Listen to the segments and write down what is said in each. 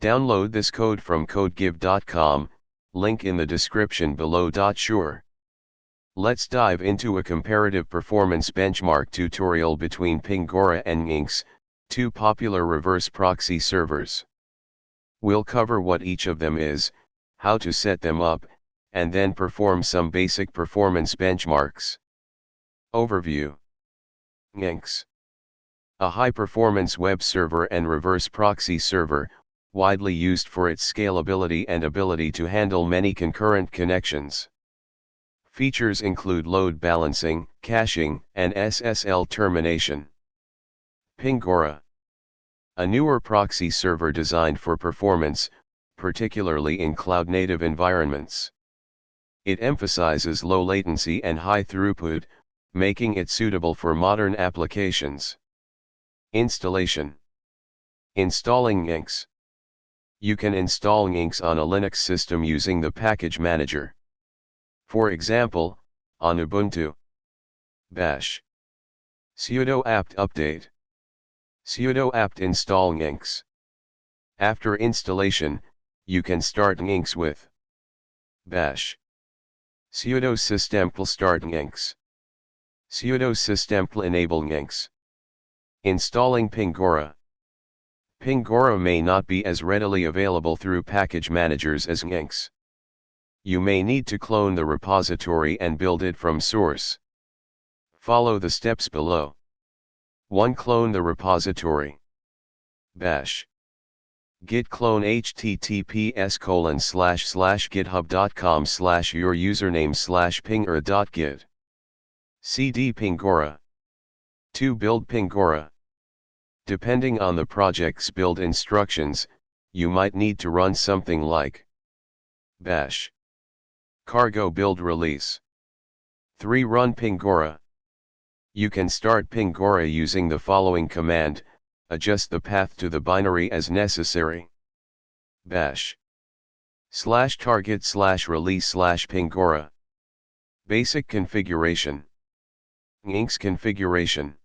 Download this code from codegive.com, link in the description below. Sure. Let's dive into a comparative performance benchmark tutorial between Pingora and Nginx, two popular reverse proxy servers. We'll cover what each of them is, how to set them up, and then perform some basic performance benchmarks. Overview. Nginx. A high-performance web server and reverse proxy server, widely used for its scalability and ability to handle many concurrent connections. Features include load balancing, caching, and SSL termination. Pingora. A newer proxy server designed for performance, particularly in cloud-native environments. It emphasizes low latency and high throughput, making it suitable for modern applications. Installation. Installing Nginx. You can install Nginx on a Linux system using the package manager. For example, on Ubuntu. Bash. Sudo apt update. Sudo apt install Nginx. After installation, you can start Nginx with bash. Sudo systemctl start Nginx. Sudo systemctl enable Nginx. Installing Pingora. Pingora may not be as readily available through package managers as Nginx. You may need to clone the repository and build it from source. Follow the steps below. 1. Clone the repository. Bash. Git clone https://github.com/your username/pingora.git. cd Pingora. 2. Build Pingora. Depending on the project's build instructions, you might need to run something like bash. Cargo build release. 3. Run Pingora. You can start Pingora using the following command, adjust the path to the binary as necessary. Bash. /target/release/Pingora. Basic configuration. Nginx configuration.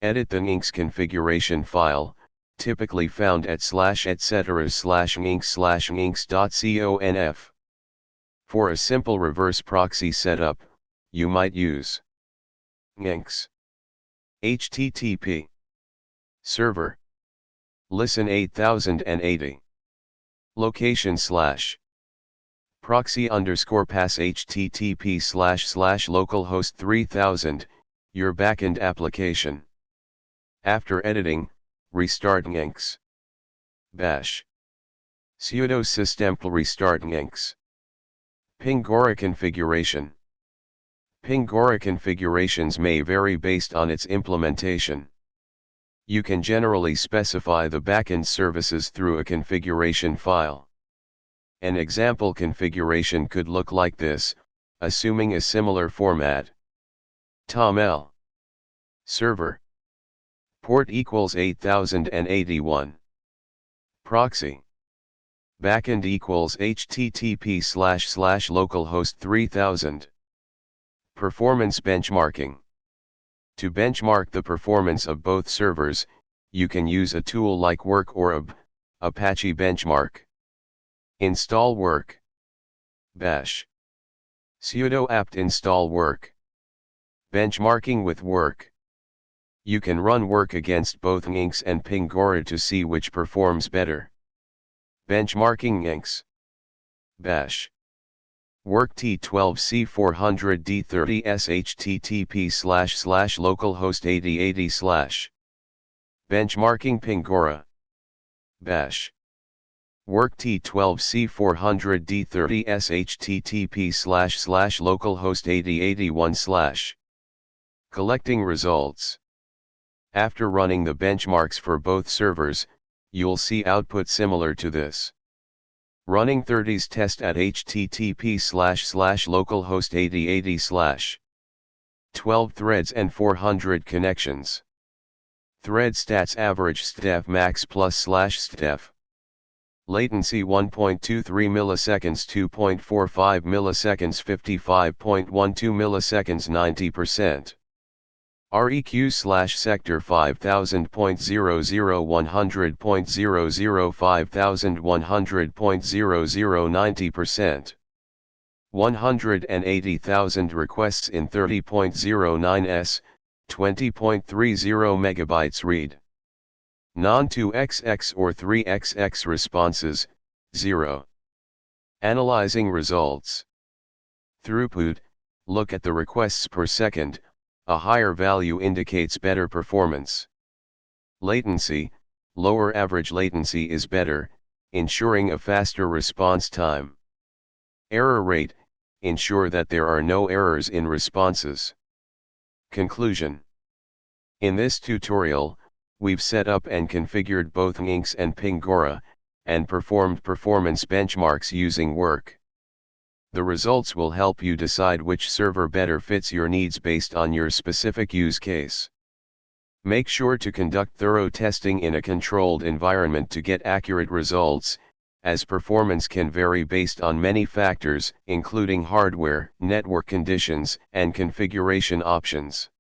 Edit the Nginx configuration file, typically found at /etc/nginx/nginx.conf. For a simple reverse proxy setup, you might use Nginx. HTTP. Server. Listen 8080. Location / proxy _pass http //localhost 3000, your backend application. After editing, restart Nginx. Bash. Sudo systemctl restart Nginx. Pingora configuration. Pingora configurations may vary based on its implementation. You can generally specify the backend services through a configuration file. An example configuration could look like this, assuming a similar format. TOML. Server. Port equals 8081. Proxy. Backend equals http://localhost 3000. Performance benchmarking. To benchmark the performance of both servers, you can use a tool like Work or Apache Benchmark. Install Work. Bash. Sudo apt install Work. Benchmarking with Work. You can run Work against both Nginx and Pingora to see which performs better. Benchmarking Nginx. Bash. Work T12C400D30S http://localhost 8080/. Benchmarking Pingora. Bash. Work T12C400D30S http://localhost 8081/. Collecting results. After running the benchmarks for both servers, you'll see output similar to this. Running 30s test at http://localhost 8080/. 12 threads and 400 connections. Thread stats average stef max plus /stef. Latency 1.23 milliseconds 2.45 milliseconds 55.12 milliseconds 90%. REQ/sector 5000.00 100.00 5000.00 90%. 180,000 requests in 30.09s, 20.30 megabytes read. Non-2xx or 3xx responses, 0. Analyzing results. Throughput, look at the requests per second, a higher value indicates better performance. Latency, lower average latency is better, ensuring a faster response time. Error rate, ensure that there are no errors in responses. Conclusion. In this tutorial, we've set up and configured both Nginx and Pingora, and performed performance benchmarks using work. The results will help you decide which server better fits your needs based on your specific use case. Make sure to conduct thorough testing in a controlled environment to get accurate results, as performance can vary based on many factors, including hardware, network conditions, and configuration options.